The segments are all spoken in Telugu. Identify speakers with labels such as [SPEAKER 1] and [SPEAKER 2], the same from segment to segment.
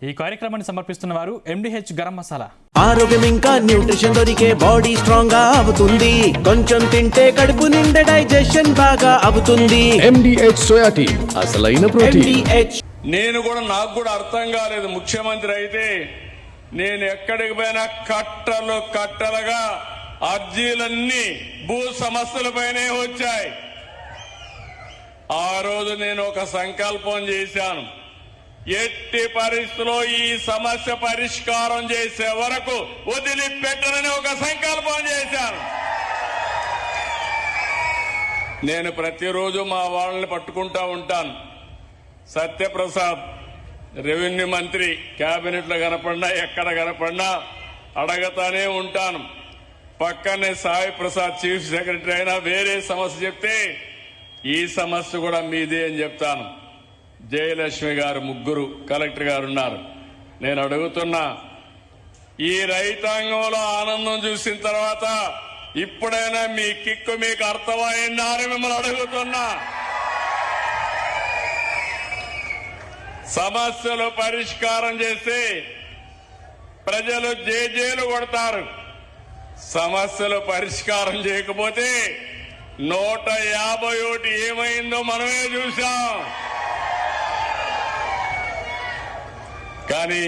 [SPEAKER 1] ఈ కార్యక్రమాన్ని సమర్పిస్తున్న వారు MDH గరం మసాలా.
[SPEAKER 2] ఆరోగ్యం ఇంకా న్యూట్రిషన్ దొరికే బాడీ స్ట్రాంగ్ గా అవుతుంది. కొంచెం తింటే కడుపు నిండా డైజెషన్ బాగా అవుతుంది.
[SPEAKER 3] MDH సోయా టీ అసలైన ప్రోటీన్.
[SPEAKER 2] MDH
[SPEAKER 4] నేను కూడా నాకు కూడా అర్థం కాలేదు. ముఖ్యమంత్రి అయితే నేను ఎక్కడికి పోయినా కట్టలుగా అర్జీలన్నీ భూ సమస్యలపైనే వచ్చాయి. ఆ రోజు నేను ఒక సంకల్పం చేశాను, ఎట్టి పరిస్థితుల్లో ఈ సమస్య పరిష్కారం చేసే వరకు వదిలిపెట్టనని ఒక సంకల్పం చేశాను. నేను ప్రతిరోజు మా వాళ్ళని పట్టుకుంటా ఉంటాను. సత్యప్రసాద్ రెవెన్యూ మంత్రి కేబినెట్ లో కనపడినా ఎక్కడ కనపడినా అడగతానే ఉంటాను. పక్కనే సాయి ప్రసాద్ చీఫ్ సెక్రటరీ అయినా వేరే సమస్య చెప్తే ఈ సమస్య కూడా మీదే అని చెప్తాను. జయలక్ష్మి గారు ముగ్గురు కలెక్టర్ గారు ఉన్నారు. నేను అడుగుతున్నా, ఈ రైతాంగంలో ఆనందం చూసిన తర్వాత ఇప్పుడైనా మీ కిక్కు మీకు అర్థమైందా అని మిమ్మల్ని అడుగుతున్నా. సమస్యలు పరిష్కారం చేస్తే ప్రజలు జేజేలు కొడతారు. సమస్యలు పరిష్కారం చేయకపోతే 151 ఏమైందో మనమే చూశాం. కానీ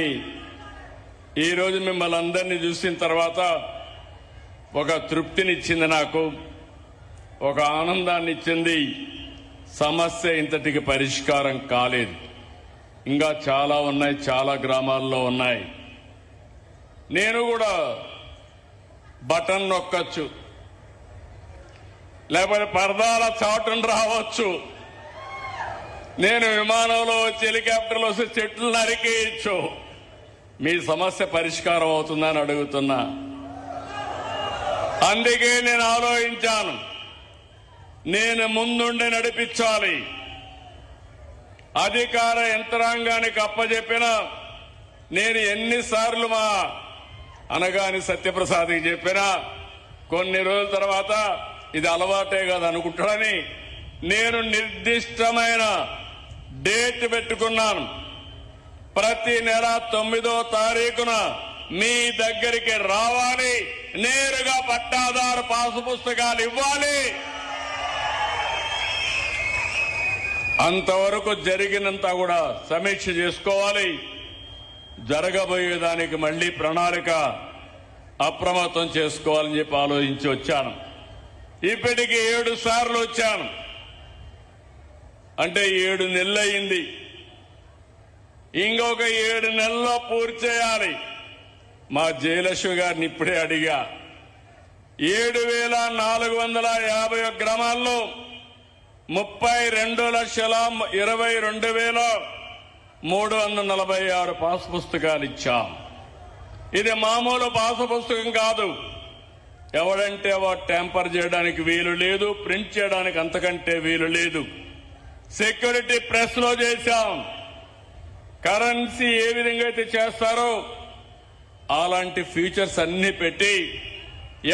[SPEAKER 4] ఈరోజు మిమ్మల్ని అందరినీ చూసిన తర్వాత ఒక తృప్తినిచ్చింది, నాకు ఒక ఆనందాన్ని ఇచ్చింది. సమస్య ఇంతటికి పరిష్కారం కాలేదు, ఇంకా చాలా ఉన్నాయి, చాలా గ్రామాల్లో ఉన్నాయి. నేను కూడా బటన్ నొక్కచ్చు, లేకపోతే పరదాల చాటును రావచ్చు, నేను విమానంలో వచ్చి హెలికాప్టర్లో వస్తే చెట్లు నరికేయచ్చు. మీ సమస్య పరిష్కారం అవుతుందని అడుగుతున్నా. అందుకే నేను ఆలోచించాను, నేను ముందుండి నడిపించాలి. అధికార యంత్రాంగానికి అప్పచెప్పినా నేను ఎన్నిసార్లు మా అనగాని సత్యప్రసాద్కి చెప్పినా కొన్ని రోజుల తర్వాత ఇది అలవాటే కాదు అనుకుంటాడని నేను నిర్దిష్టమైన డేట్ పెట్టుకున్నాను. ప్రతి నెల 9వ తారీఖున మీ దగ్గరికి రావాలి, నేరుగా పట్టాదారు పాసు పుస్తకాలు ఇవ్వాలి. అంతవరకు జరిగినంత కూడా సమీక్ష చేసుకోవాలి. జరగబోయేదానికి మళ్లీ ప్రణాళిక అప్రమత్తం చేసుకోవాలని చెప్పి ఆలోచించి వచ్చాను. ఇప్పటికి 7 సార్లు వచ్చాను, అంటే 7 నెలలు అయింది. ఇంకొక 7 నెలల్లో పూర్తి చేయాలి. మా జయలక్ష్మి గారిని ఇప్పుడే అడిగా, 7,451 గ్రామాల్లో 32,22,346 పాసు పుస్తకాలు ఇచ్చాం. ఇది మామూలు పాసు పుస్తకం కాదు. ఎవడంటే వాడు ట్యాంపర్ చేయడానికి వీలు లేదు, ప్రింట్ చేయడానికి అంతకంటే వీలు లేదు. సెక్యూరిటీ ప్రెస్ లో చేశాం. కరెన్సీ ఏ విధంగా అయితే చేస్తారో అలాంటి ఫీచర్స్ అన్ని పెట్టి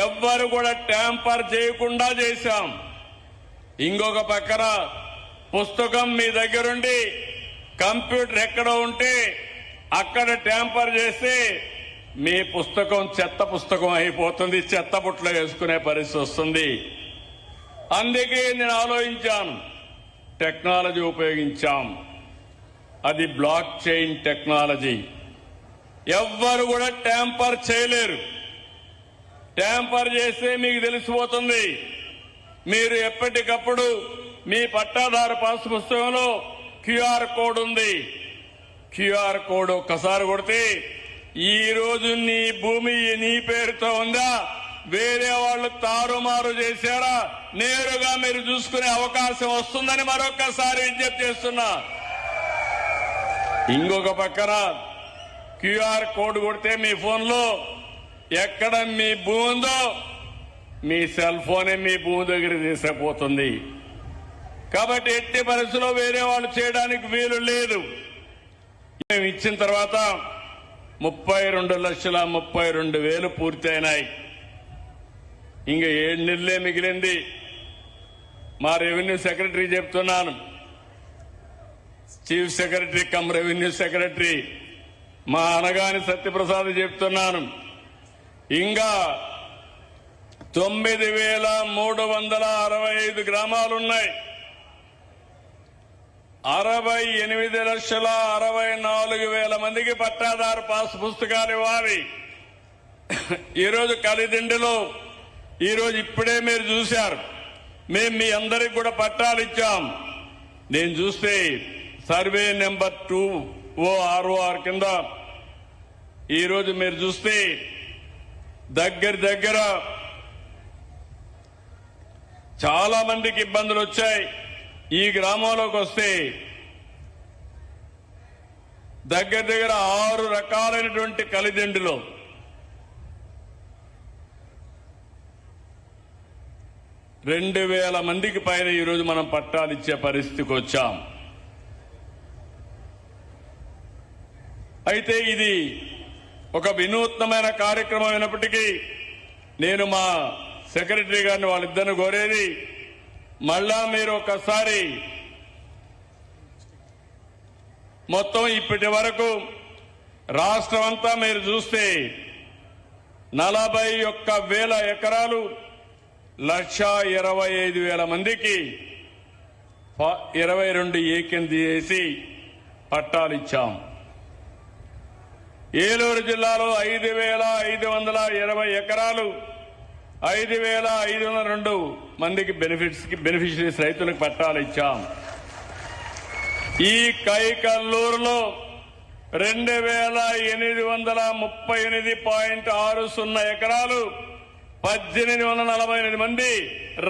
[SPEAKER 4] ఎవ్వరు కూడా ట్యాంపర్ చేయకుండా చేశాం. ఇంకొక పక్కన పుస్తకం మీ దగ్గరుండి కంప్యూటర్ ఎక్కడ ఉంటే అక్కడ ట్యాంపర్ చేస్తే మీ పుస్తకం చెత్త పుస్తకం అయిపోతుంది, చెత్త బుట్టలో వేసుకునే పరిస్థితి వస్తుంది. అందుకే నేను ఆలోచించాను, టెక్నాలజీ ఉపయోగించాం. అది బ్లాక్ చైన్ టెక్నాలజీ. ఎవ్వరు కూడా ట్యాంపర్ చేయలేరు. ట్యాంపర్ చేస్తే మీకు తెలిసిపోతుంది. మీరు ఎప్పటికప్పుడు మీ పట్టాదారు పాసు పుస్తకంలో QR కోడ్ ఉంది. QR కోడ్ ఒక్కసారి కొడితే ఈ రోజు నీ భూమి నీ పేరుతో ఉందా, వేరే వాళ్ళు తారుమారు చేశారా, నేరుగా మీరు చూసుకునే అవకాశం వస్తుందని మరొక్కసారి విజ్ఞప్తి చేస్తున్నా. ఇంకొక పక్కన QR కోడ్ కొడితే మీ ఫోన్లో ఎక్కడ మీ భూమి ఉందో మీ సెల్ ఫోనే మీ భూమి దగ్గర తీసుకుపోతుంది. కాబట్టి ఎట్టి పరిస్థితుల్లో వేరే వాళ్ళు చేయడానికి వీలు లేదు. మేము ఇచ్చిన తర్వాత 32,32,000 పూర్తి అయినాయి. ఇంకా 7 నెలలే మిగిలింది. మా రెవెన్యూ సెక్రటరీ చెప్తున్నాను, chief secretary come revenue secretary మా అనగాని సత్యప్రసాద్ చెప్తున్నాను, ఇంకా 9,365 గ్రామాలున్నాయి. 68,64,000 మందికి పట్టాదారు పాస్ పుస్తకాలు ఇవ్వాలి. ఈరోజు కలిదిండిలో ఈరోజు ఇప్పుడే మీరు చూశారు, మేము మీ అందరికి కూడా పట్టాలు ఇచ్చాం. నేను చూస్తే సర్వే నెంబర్ 2OROR కింద ఈరోజు మీరు చూస్తే దగ్గర చాలా మందికి ఇబ్బందులు వచ్చాయి. ఈ గ్రామంలోకి వస్తే దగ్గర 6 రకాలైనటువంటి కలిదిండిలో 2,000 మందికి పైన ఈరోజు మనం పట్టాలు ఇచ్చే పరిస్థితికి వచ్చాం. అయితే ఇది ఒక వినూత్నమైన కార్యక్రమం అయినప్పటికీ నేను మా సెక్రటరీ గారిని వాళ్ళిద్దరిని కోరేది, మళ్ళా మీరు ఒకసారి మొత్తం ఇప్పటి వరకు రాష్ట్రం అంతా మీరు చూస్తే 41,000 ఎకరాలు 1,25,000 మందికి 22 ఏకెం చేసి పట్టాలు ఇచ్చాం. ఏలూరు జిల్లాలో 5,520 ఎకరాలు 5,502 మందికి బెనిఫిషరీస్ రైతులకు పట్టాలు ఇచ్చాం. ఈ కైకల్లూరులో 2,838.60 ఎకరాలు 1,848 మంది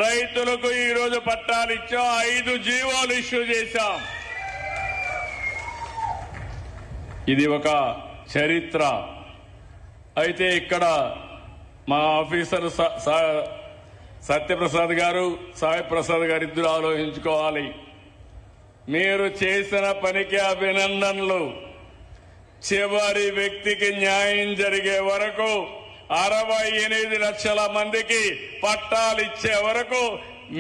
[SPEAKER 4] రైతులకు ఈ రోజు పట్టాలు ఇచ్చాం. 5 జీవోలు ఇష్యూ చేశాం. ఇది ఒక చరిత్ర. అయితే ఇక్కడ మా ఆఫీసర్ సత్యప్రసాద్ గారు, సాయి ప్రసాద్ గారు ఇద్దరు ఆలోచించుకోవాలి. మీరు చేసిన పనికి అభినందనలు. చివరి వ్యక్తికి న్యాయం జరిగే వరకు 68 లక్షల మందికి పట్టాలు ఇచ్చే వరకు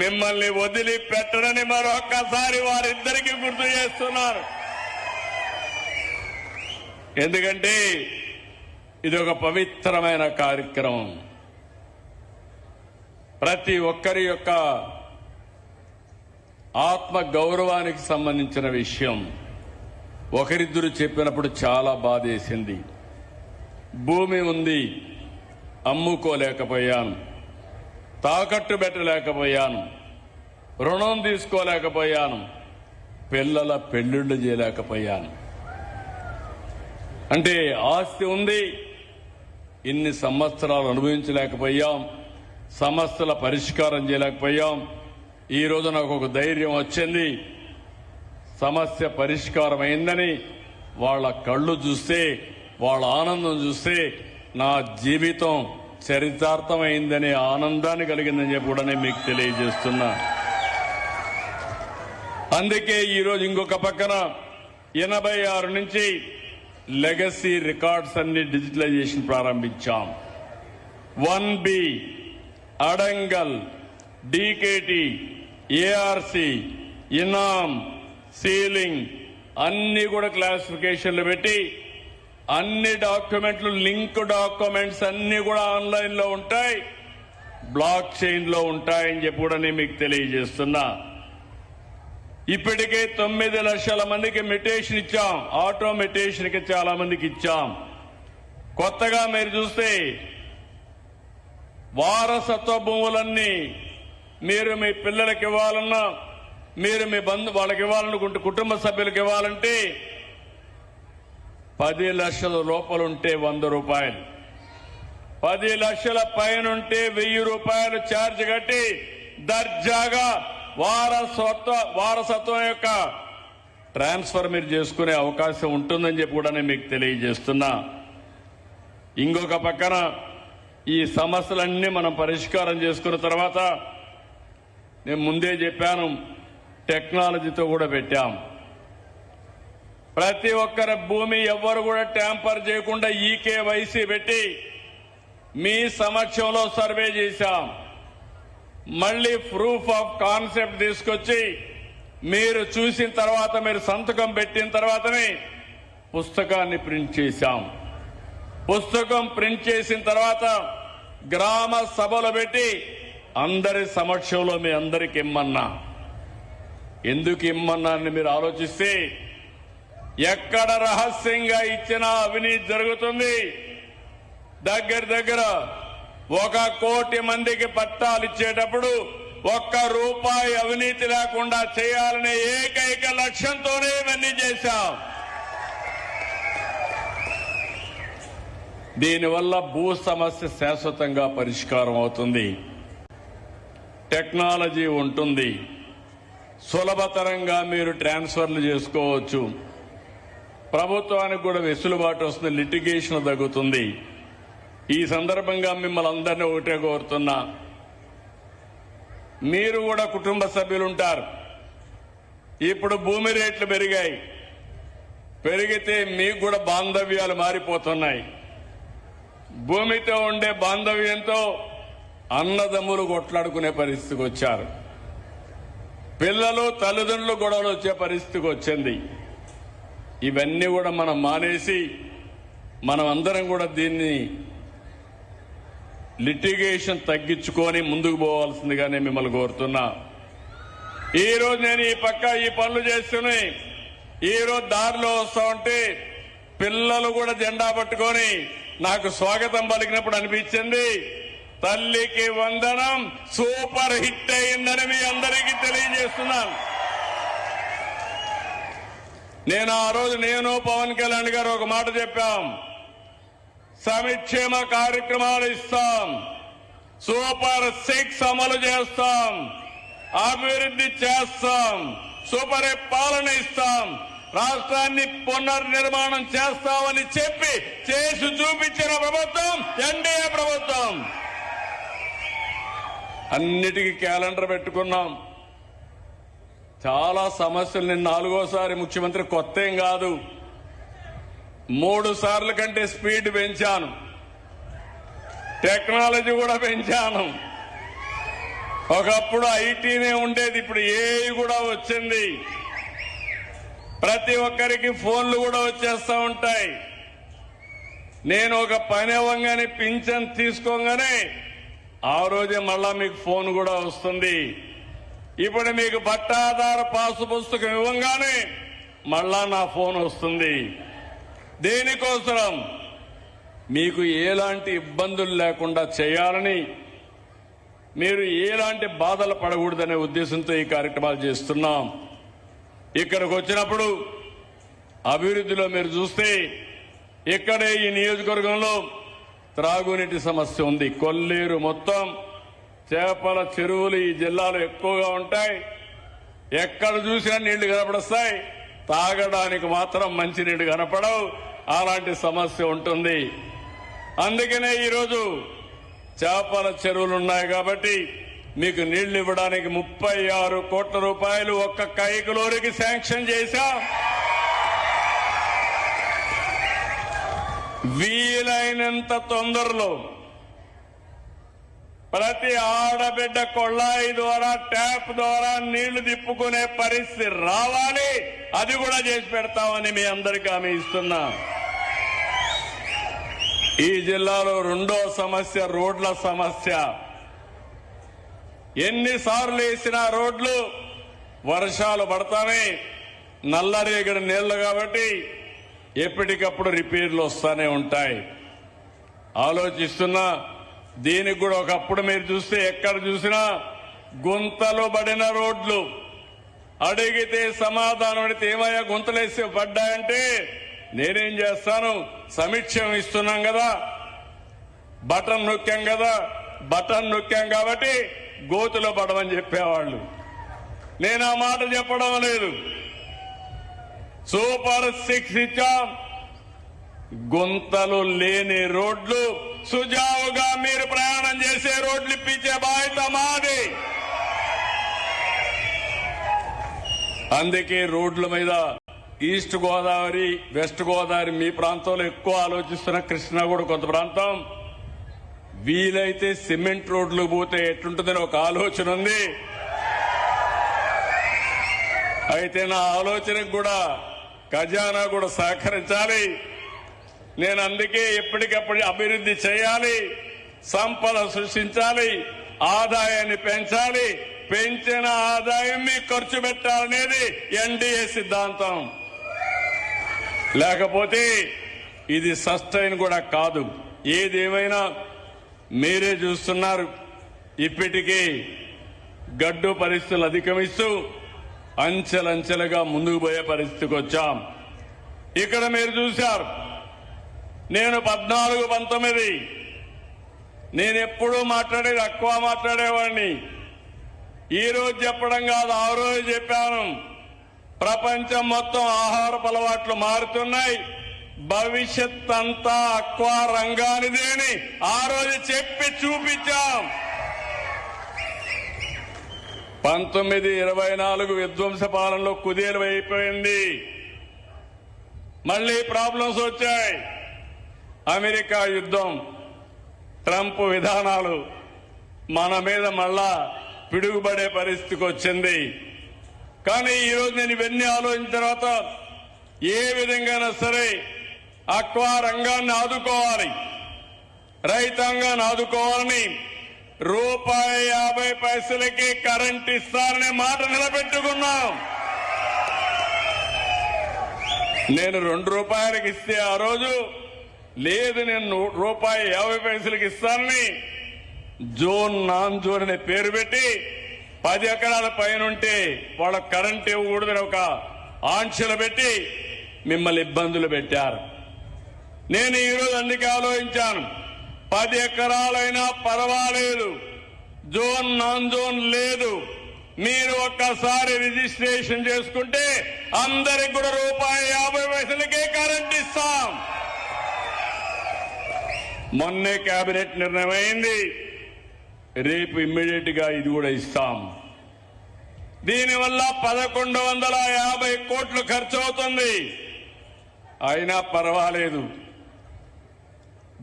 [SPEAKER 4] మిమ్మల్ని వదిలిపెట్టడని మరొక్కసారి వారిద్దరికీ గుర్తు చేస్తున్నారు. ఎందుకంటే ఇది ఒక పవిత్రమైన కార్యక్రమం. ప్రతి ఒక్కరి యొక్క ఆత్మ గౌరవానికి సంబంధించిన విషయం. ఒకరిద్దరు చెప్పినప్పుడు చాలా బాధేసింది. భూమి ఉంది, అమ్ముకోలేకపోయాను, తాకట్టు పెట్టలేకపోయాను, రుణం తీసుకోలేకపోయాను, పిల్లల పెళ్లిళ్లు చేయలేకపోయాను. అంటే ఆస్తి ఉంది, ఇన్ని సంవత్సరాలు అనుభవించలేకపోయాం, సమస్యల పరిష్కారం చేయలేకపోయాం. ఈ రోజు నాకు ఒక ధైర్యం వచ్చింది, సమస్య పరిష్కారం అయిందని. వాళ్ళ కళ్ళు చూస్తే, వాళ్ళ ఆనందం చూస్తే నా జీవితం చరితార్థమైందనే ఆనందాన్ని కలిగిందని చెప్పి కూడా నేను మీకు తెలియజేస్తున్నా. అందుకే ఈరోజు ఇంకొక పక్కన 86 నుంచి లెగసీ రికార్డ్స్ అన్ని డిజిటలైజేషన్ ప్రారంభించాం. 1B, అడంగల్, డీకేటీ, ఏఆర్సీ, ఇనామ్, సీలింగ్ అన్ని కూడా క్లాసిఫికేషన్లు పెట్టి అన్ని డాక్యుమెంట్లు, లింక్ డాక్యుమెంట్స్ అన్ని కూడా ఆన్లైన్ లో ఉంటాయి, బ్లాక్ చైన్ లో ఉంటాయని చెప్పి కూడా నేను మీకు తెలియజేస్తున్నా. ఇప్పటికే 9 లక్షల మందికి మెటేషన్ ఇచ్చాం. ఆటో మెటేషన్ కి చాలా మందికి ఇచ్చాం. కొత్తగా మీరు చూస్తే వారసత్వ భూములన్నీ మీరు మీ పిల్లలకి ఇవ్వాలన్నా, మీరు మీ వాళ్ళకి ఇవ్వాలనుకుంటే, కుటుంబ సభ్యులకు ఇవ్వాలంటే 10 లక్షల లోపలుంటే 100 రూపాయలు, 10 లక్షల పైన ఉంటే 1000 రూపాయలు ఛార్జ్ కట్టి దర్జాగా వారసత్వం యొక్క ట్రాన్స్ఫర్ మీరు చేసుకునే అవకాశం ఉంటుందని చెప్పి కూడా నేను మీకు తెలియజేస్తున్నా. ఇంకొక పక్కన ఈ సమస్యలన్నీ మనం పరిష్కారం చేసుకున్న తర్వాత నేను ముందే చెప్పాను, టెక్నాలజీతో కూడా పెట్టాం. ప్రతి ఒక్కరి భూమి ఎవ్వరు కూడా ట్యాంపర్ చేయకుండా ఈకేవైసీ పెట్టి మీ సమక్షంలో సర్వే చేశాం. మళ్లీ ప్రూఫ్ ఆఫ్ కాన్సెప్ట్ తీసుకొచ్చి మీరు చూసిన తర్వాత, మీరు సంతకం పెట్టిన తర్వాతనే పుస్తకాన్ని ప్రింట్ చేశాం. పుస్తకం ప్రింట్ చేసిన తర్వాత గ్రామ సభలు పెట్టి అందరి సమక్షంలో మీ అందరికి ఇమ్మన్నా. ఎందుకు ఇమ్మన్నాన్ని మీరు ఆలోచిస్తే ఎక్కడ రహస్యంగా ఇచ్చినా అవినీతి జరుగుతుంది. దగ్గర 1 కోటి మందికి పట్టాలు ఇచ్చేటప్పుడు 1 రూపాయి అవినీతి లేకుండా చేయాలనే ఏకైక లక్ష్యంతోనే ఇవన్నీ చేశాం. దీనివల్ల భూ సమస్య శాశ్వతంగా పరిష్కారం అవుతుంది. టెక్నాలజీ ఉంటుంది. సులభతరంగా మీరు ట్రాన్స్ఫర్లు చేసుకోవచ్చు. ప్రభుత్వానికి కూడా వెసులుబాటు వస్తుంది. లిటిగేషన్ తగ్గుతుంది. ఈ సందర్భంగా మిమ్మల్ని అందరినీ ఒకటే కోరుతున్నా, మీరు కూడా కుటుంబ సభ్యులుంటారు. ఇప్పుడు భూమి రేట్లు పెరిగాయి. పెరిగితే మీకు కూడా బాంధవ్యాలు మారిపోతున్నాయి. భూమితో ఉండే బాంధవ్యంతో అన్నదమ్ములు కొట్లాడుకునే పరిస్థితికి వచ్చారు. పిల్లలు తల్లిదండ్రులు గొడవలు వచ్చే పరిస్థితికి వచ్చింది. ఇవన్నీ కూడా మనం మానేసి మనం అందరం కూడా దీన్ని లిటిగేషన్ తగ్గించుకొని ముందుకు పోవాల్సిందిగా నేను మిమ్మల్ని కోరుతున్నా. ఈ రోజు నేను ఈ పక్క ఈ పనులు చేస్తూనే ఈ రోజు దారిలో వస్తా ఉంటే పిల్లలు కూడా జెండా పట్టుకొని నాకు స్వాగతం పలికినప్పుడు అనిపించింది, తల్లికి వందనం సూపర్ హిట్ అయిందని మీ అందరికీ తెలియజేస్తున్నాను. నేను ఆ రోజు పవన్ కళ్యాణ్ గారు ఒక మాట చెప్పాం, సంక్షేమ కార్యక్రమాలు ఇస్తాం, సూపర్ 6 అమలు చేస్తాం, అభివృద్ధి చేస్తాం, సూపర్ పాలన ఇస్తాం, రాష్ట్రాన్ని పునర్నిర్మాణం చేస్తామని చెప్పి చేసి చూపించిన ప్రభుత్వం ఎన్డీఏ ప్రభుత్వం. అన్నిటికీ క్యాలెండర్ పెట్టుకున్నాం. చాలా సమస్యలు నేను 4వ ముఖ్యమంత్రి కొత్త ఏం కాదు. 3 సార్ల కంటే స్పీడ్ పెంచాను, టెక్నాలజీ కూడా పెంచాను. ఒకప్పుడు ఐటీనే ఉండేది, ఇప్పుడు ఏఐ కూడా వచ్చింది. ప్రతి ఒక్కరికి ఫోన్లు కూడా వచ్చేస్తా ఉంటాయి. నేను ఒక పని అవ్వగానే పింఛన్ తీసుకోగానే ఆ రోజే మళ్ళా మీకు ఫోన్ కూడా వస్తుంది. ఇప్పుడు మీకు పట్టాదార పాసు పుస్తకం ఇవ్వగానే మళ్ళా నా ఫోన్ వస్తుంది. దేనికోసం? మీకు ఎలాంటి ఇబ్బందులు లేకుండా చేయాలని, మీరు ఎలాంటి బాధలు పడకూడదనే ఉద్దేశంతో ఈ కార్యక్రమాలు చేస్తున్నాం. ఇక్కడికి వచ్చినప్పుడు అభివృద్ధిలో మీరు చూస్తే ఇక్కడే ఈ నియోజకవర్గంలో త్రాగునీటి సమస్య ఉంది. కొల్లేరు మొత్తం చేపల చెరువులు ఈ జిల్లాలో ఎక్కువగా ఉంటాయి. ఎక్కడ చూసినా నీళ్లు కనపడొస్తాయి, తాగడానికి మాత్రం మంచినీళ్లు కనపడవు. అలాంటి సమస్య ఉంటుంది. అందుకనే ఈరోజు చేపల చెరువులు ఉన్నాయి కాబట్టి మీకు నీళ్లు ఇవ్వడానికి 36 కోట్ల రూపాయలు ఒక్క కైకలూరికి శాంక్షన్ చేశాం. వీలైనంత తొందరలో ప్రతి ఆడబిడ్డ కొళ్ళాయి ద్వారా ట్యాప్ ద్వారా నీళ్లు తిప్పుకునే పరిస్థితి రావాలి. అది కూడా చేసి పెడతామని మీ అందరికీ హామీ ఇస్తున్నా. ఈ జిల్లాలో 2వ సమస్య రోడ్ల సమస్య. ఎన్నిసార్లు వేసిన రోడ్లు వర్షాలు పడతానే నల్లరేగడి నీళ్లు కాబట్టి ఎప్పటికప్పుడు రిపేర్లు వస్తానే ఉంటాయి. ఆలోచిస్తున్నా, దీనికి కూడా ఒకప్పుడు మీరు చూస్తే ఎక్కడ చూసినా గుంతలు పడిన రోడ్లు. అడిగితే సమాధానం అడిగితే ఏమయ్యా గుంతలేసి పడ్డాయంటే నేనేం చేస్తాను, సమీక్షం ఇస్తున్నాం కదా, బటన్ నొక్కాం కాబట్టి గోతులో పడమని చెప్పేవాళ్ళు. నేను ఆ మాట చెప్పడం లేదు. సూపర్ 6 ఇచ్చాం. గుంతలు లేని రోడ్లు, సుజావుగా మీరు ప్రయాణం చేసే రోడ్లు ఇప్పించే బాధ్యత మాది. అందుకే రోడ్ల మీద ఈస్ట్ గోదావరి, వెస్ట్ గోదావరి మీ ప్రాంతంలో ఎక్కువ ఆలోచిస్తున్న, కృష్ణా కూడా కొంత ప్రాంతం, వీలైతే సిమెంట్ రోడ్లు పోతే ఎట్లుంటుందని ఒక ఆలోచన ఉంది. అయితే నా ఆలోచనకు కూడా ఖజానా కూడా సహకరించాలి. నేను అందుకే ఎప్పటికప్పుడు అభివృద్ధి చేయాలి, సంపద సృష్టించాలి, ఆదాయాన్ని పెంచాలి, పెంచిన ఆదాయం మీకు ఖర్చు పెట్టాలనేది ఎన్డీఏ సిద్ధాంతం. లేకపోతే ఇది సస్టైన్ కూడా కాదు. ఏదేమైనా మీరే చూస్తున్నారు, ఇప్పటికీ గడ్డు పరిస్థితులు అధిగమిస్తూ అంచెలంచెలుగా ముందుకు పోయే పరిస్థితికి వచ్చాం. ఇక్కడ మీరు చూశారు, నేను 14-19 నేను ఎప్పుడూ మాట్లాడేది ఎక్కువ మాట్లాడేవాడిని. ఈ రోజు చెప్పడం కాదు, ఆ రోజు చెప్పాను. ప్రపంచం మొత్తం ఆహారపు అలవాట్లు మారుతున్నాయి, భవిష్యత్ అంతా అక్వా రంగానిదే అని ఆ రోజు చెప్పి చూపించాం. 1924 విధ్వంస పాలనలో కుదేలు అయిపోయింది. మళ్లీ ప్రాబ్లమ్స్ వచ్చాయి. అమెరికా యుద్ధం, ట్రంప్ విధానాలు మన మీద మళ్ళా పిడుగుపడే పరిస్థితికి వచ్చింది. కానీ ఈరోజు నేను ఇవన్నీ ఆలోచించిన తర్వాత ఏ విధంగానైనా సరే అక్వా రంగాన్ని ఆదుకోవాలి, రైతాంగాన్ని ఆదుకోవాలని ₹1.50 కరెంట్ ఇస్తారనే మాట నిలబెట్టుకున్నాం. నేను ₹2 ఇస్తే ఆ రోజు లేదు, నేను ₹1.50 ఇస్తానని జోన్ నాన్ జోన్ అనే పేరు పెట్టి 10 ఎకరాల పైన ఉంటే వాళ్ళ కరెంట్ ఇవ్వకూడదని ఒక ఆంక్షలు పెట్టి మిమ్మల్ని ఇబ్బందులు పెట్టారు. నేను ఈరోజు అందుకే ఆలోచించాను, 10 ఎకరాలైనా పర్వాలేదు, జోన్ నాన్ జోన్ లేదు, మీరు ఒక్కసారి రిజిస్ట్రేషన్ చేసుకుంటే అందరికి కూడా ₹1.50 కరెంట్ ఇస్తాం. మొన్నే కేబినెట్ నిర్ణయం అయింది, రేపు ఇమ్మీడియట్ గా ఇది కూడా ఇస్తాం. దీనివల్ల 1150 కోట్లు ఖర్చు అవుతుంది. అయినా పర్వాలేదు,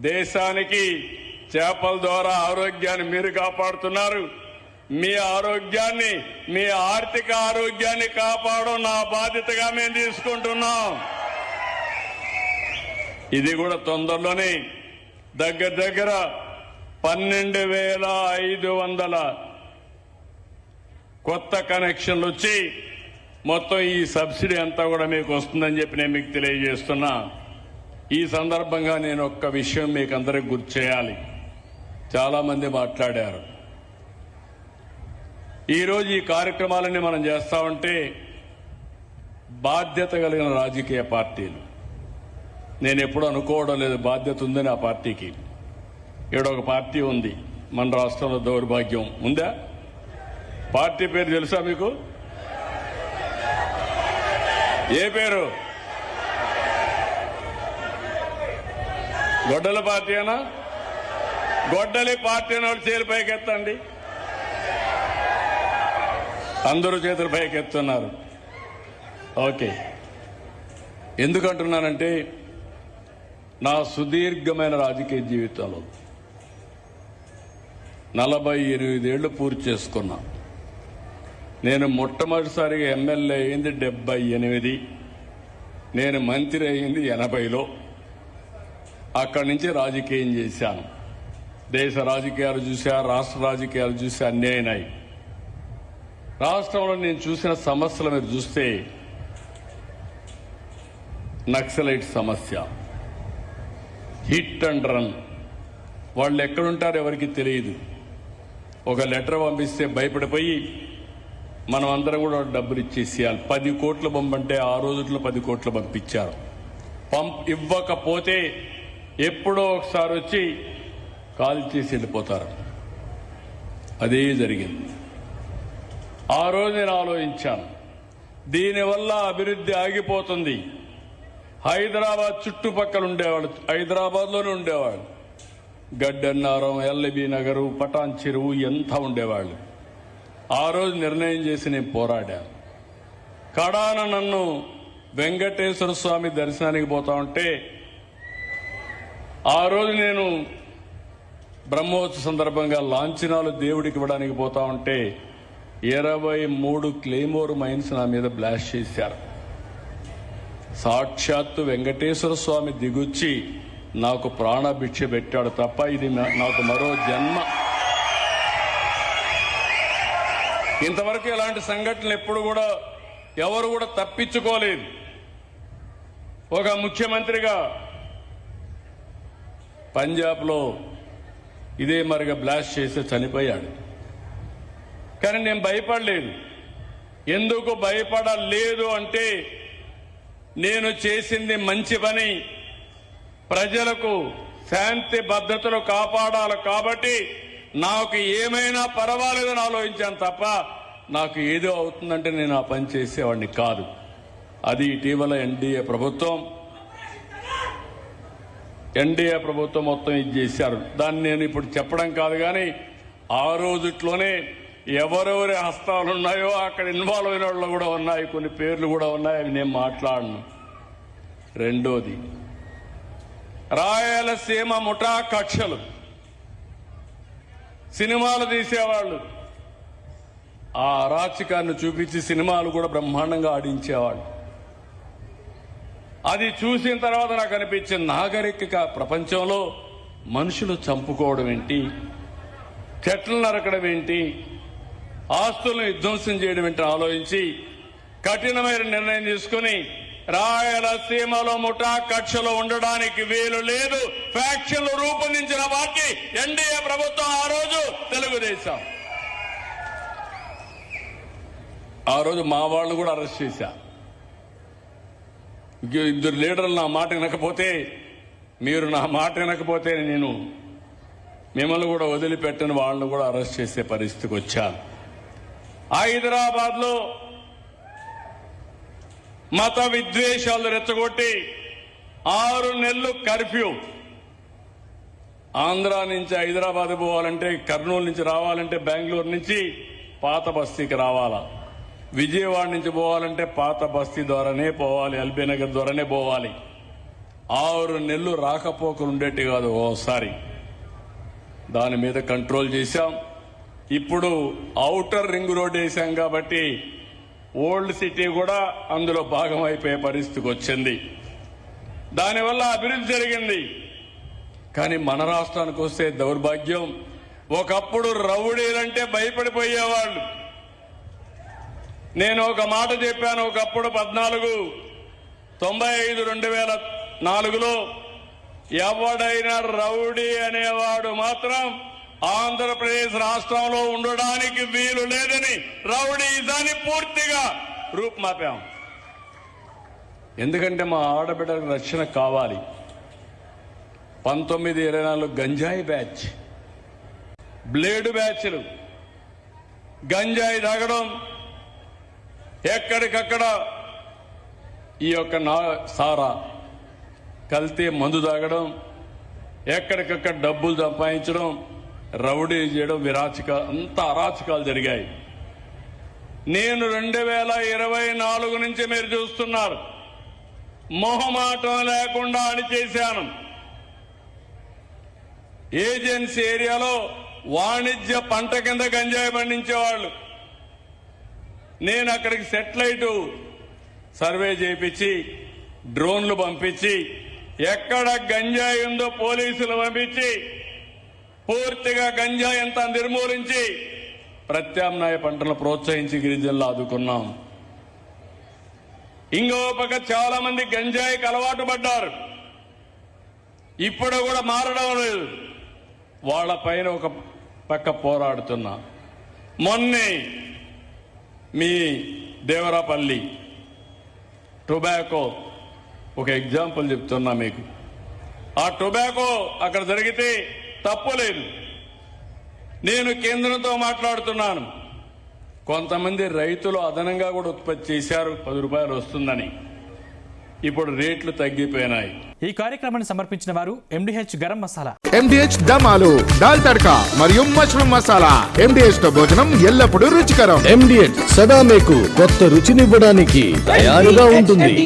[SPEAKER 4] దేశానికి చేపల ద్వారా ఆరోగ్యాన్ని మీరు కాపాడుతున్నారు. మీ ఆరోగ్యాన్ని, మీ ఆర్థిక ఆరోగ్యాన్ని కాపాడడం నా బాధ్యతగా మేము తీసుకుంటున్నాం. ఇది కూడా తొందరలోనే దగ్గర 12,500 కొత్త కనెక్షన్లు వచ్చి మొత్తం ఈ సబ్సిడీ అంతా కూడా మీకు వస్తుందని చెప్పి నేను మీకు తెలియజేస్తున్నా. ఈ సందర్భంగా నేను ఒక్క విషయం మీకు అందరికి గుర్తు చేయాలి. చాలా మంది మాట్లాడారు. ఈరోజు ఈ కార్యక్రమాలన్నీ మనం చేస్తా ఉంటే బాధ్యత కలిగిన రాజకీయ పార్టీలు, నేను ఎప్పుడు అనుకోవడం లేదు బాధ్యత ఉందని ఆ పార్టీకి. ఇక్కడ ఒక పార్టీ ఉంది మన రాష్ట్రంలో, దౌర్భాగ్యం ఉందా? పార్టీ పేరు తెలుసా మీకు? ఏ పేరు? గొడ్డల పార్టీ అనా? గొడ్డలి పార్టీ అని వాళ్ళు చేతులు పైకెత్తండి. అందరూ చేతులు పైకెత్తున్నారు. ఓకే, ఎందుకంటున్నానంటే నా సుదీర్ఘమైన రాజకీయ జీవితంలో 48 ఏళ్లు పూర్తి చేసుకున్నా. నేను మొట్టమొదటిసారిగా ఎమ్మెల్యే అయింది 78, నేను మంత్రి అయింది 80లో. అక్కడి నుంచి రాజకీయం చేశాను. దేశ రాజకీయాలు చూసా, రాష్ట్ర రాజకీయాలు చూసా, అన్నీ అయినాయి. రాష్ట్రంలో నేను చూసిన సమస్యలు మీరు చూస్తే, నక్సలైట్ సమస్య, హిట్ అండ్ రన్, వాళ్ళు ఎక్కడుంటారో ఎవరికి తెలియదు. ఒక లెటర్ పంపిస్తే భయపడిపోయి మనం అందరం కూడా డబ్బులు ఇచ్చేసేయాలి. 10 కోట్లు పంపంటే ఆ రోజుల్లో 10 కోట్లు పంపించారు. ఇవ్వకపోతే ఎప్పుడో ఒకసారి వచ్చి కాల్ చేసి వెళ్ళిపోతారు. అదే జరిగింది. ఆ రోజు నేను ఆలోచించాను, దీనివల్ల అభివృద్ధి ఆగిపోతుంది. హైదరాబాద్ చుట్టుపక్కల ఉండేవాళ్ళు, హైదరాబాద్లోనే ఉండేవాళ్ళు, గడ్డన్నారం, ఎల్బీ నగరు, పటాన్ చెరువు ఎంత ఉండేవాళ్ళు. ఆ రోజు నిర్ణయం చేసి నేను పోరాడాను. కడాన నన్ను వెంకటేశ్వర స్వామి దర్శనానికి పోతా ఉంటే, ఆ రోజు నేను బ్రహ్మోత్సవ సందర్భంగా లాంఛనాలు దేవుడికి ఇవ్వడానికి పోతా ఉంటే 23 క్లెయిమోర్ మైన్స్ నా మీద బ్లాస్ట్ చేశారు. సాక్షాత్తు వెంకటేశ్వర స్వామి దిగుచ్చి నాకు ప్రాణభిక్ష పెట్టాడు తప్ప ఇది నాకు మరో జన్మ. ఇంతవరకు ఇలాంటి సంఘటనలు ఎప్పుడు కూడా ఎవరు కూడా తప్పించుకోలేదు. ఒక ముఖ్యమంత్రిగా పంజాబ్లో ఇదే మరిగా బ్లాస్ట్ చేసి చనిపోయాడు. కానీ నేను భయపడలేదు. ఎందుకు భయపడలేదు అంటే నేను చేసింది మంచి పని, ప్రజలకు శాంతి భద్రతలు కాపాడాలి కాబట్టి నాకు ఏమైనా పర్వాలేదని ఆలోచించాను తప్ప నాకు ఏదో అవుతుందంటే నేను ఆ పని చేసేవాడిని కాదు. అది ఇటీవల ఎన్డీఏ ప్రభుత్వం మొత్తం ఇది చేశారు. దాన్ని నేను ఇప్పుడు చెప్పడం కాదు, కానీ ఆ రోజుట్లోనే ఎవరెవరి హస్తాలు ఉన్నాయో అక్కడ ఇన్వాల్వ్ అయిన వాళ్ళు కూడా ఉన్నాయి, కొన్ని పేర్లు కూడా ఉన్నాయి, అవి నేను మాట్లాడను. రెండోది, రాయలసీమ ముఠా కక్షలు, సినిమాలు తీసేవాళ్ళు, ఆ అరాచకాన్ని చూపించి సినిమాలు కూడా బ్రహ్మాండంగా ఆడించేవాళ్ళు. అది చూసిన తర్వాత నాకు అనిపించింది, నాగరిక ప్రపంచంలో మనుషులు చంపుకోవడం ఏంటి, చెట్లు నరకడం ఏంటి, ఆస్తులను విధ్వంసం చేయడం ఏంటి ఆలోచించి కఠినమైన నిర్ణయం తీసుకుని రాయలసీమలో ముఠా కక్షలు ఉండడానికి వీలు లేదు, ఫ్యాక్షన్లు రూపొందించిన పార్టీ ఎన్డీఏ ప్రభుత్వం ఆ రోజు తెలుగుదేశం. ఆ రోజు మా వాళ్ళు కూడా అరెస్ట్ చేశా. ఇద్దరు లీడర్లు నా మాట వినకపోతే, మీరు నా మాట వినకపోతే నేను మిమ్మల్ని కూడా వదిలిపెట్టని వాళ్ళని కూడా అరెస్ట్ చేసే పరిస్థితికి వచ్చాను. హైదరాబాద్ లో మత విద్వేషాలు రెచ్చగొట్టి 6 నెలలు కర్ఫ్యూ. ఆంధ్ర నుంచి హైదరాబాద్ పోవాలంటే, కర్నూలు నుంచి రావాలంటే బెంగళూరు నుంచి పాత బస్తీకి రావాలా, విజయవాడ నుంచి పోవాలంటే పాత బస్తీ ద్వారానే పోవాలి, ఎల్బీ నగర్ ద్వారానే పోవాలి. 6 నెలలు రాకపోకలు ఉండేటి కాదు ఓసారి. దాని మీద కంట్రోల్ చేశాం. ఇప్పుడు ఔటర్ రింగ్ రోడ్ వేశాం కాబట్టి ఓల్డ్ సిటీ కూడా అందులో భాగం అయిపోయే పరిస్థితికి వచ్చింది. దానివల్ల అభివృద్ధి జరిగింది. కానీ మన రాష్ట్రానికి వస్తే దౌర్భాగ్యం, ఒకప్పుడు రౌడీలంటే భయపడిపోయేవాళ్ళు. నేను ఒక మాట చెప్పాను, ఒకప్పుడు 1495-2004లో ఎవడైనా రౌడీ అనేవాడు మాత్రం ఆంధ్రప్రదేశ్ రాష్ట్రంలో ఉండడానికి వీలు లేదని రౌడీజాన్ని పూర్తిగా రూపుమాపాం. ఎందుకంటే మా ఆడబిడ్డలకు రక్షణ కావాలి. 1924 గంజాయి బ్యాచ్, బ్లేడు బ్యాచ్లు, గంజాయి తాగడం, ఎక్కడికక్కడ ఈ యొక్క సారా కల్తీ మందు తాగడం, ఎక్కడికక్కడ డబ్బులు సంపాదించడం, రౌడీ చేయడం, అంత అరాచకాలు జరిగాయి. నేను 2024 నుంచి మీరు చూస్తున్నారు, మొహమాటం లేకుండా అణిచేశాను. ఏజెన్సీ ఏరియాలో వాణిజ్య పంట కింద గంజాయి పండించేవాళ్ళు. నేను అక్కడికి సెటిలైట్ సర్వే చేయించి, డ్రోన్లు పంపించి, ఎక్కడ గంజాయి ఉందో పోలీసులు పంపించి పూర్తిగా గంజాయి అంతా నిర్మూలించి ప్రత్యామ్నాయ పంటలను ప్రోత్సహించి గిరిజనులు ఆదుకున్నాం. ఇంకో పక్క చాలా మంది గంజాయికి అలవాటు పడ్డారు, ఇప్పుడు కూడా మారడం లేదు. వాళ్ళ పైన ఒక పక్క పోరాడుతున్నా. మొన్నే మీ దేవరాపల్లి టొబాకో ఒక ఎగ్జాంపుల్ చెప్తున్నా మీకు. ఆ టొబాకో అక్కడ జరిగితే తప్పులేదు. నేను కేంద్రంతో మాట్లాడుతున్నాను. కొంతమంది రైతులు అదనంగా కూడా ఉత్పత్తి చేశారు, 10 రూపాయలు వస్తుందని. ఇప్పుడు రేట్లు తగ్గిపోయినాయి.
[SPEAKER 1] ఈ కార్యక్రమాన్ని సమర్పించిన వారు MDH గరం మసాలా,
[SPEAKER 3] MDH దమాలు, దాల్ తడకా మరియు మష్రూమ్ మసాలా. MDH తో భోజనం ఎల్లప్పుడూ రుచికరం. MDH సదా మీకు కొత్త రుచినివ్వడానికి తయారుగా ఉంటుంది.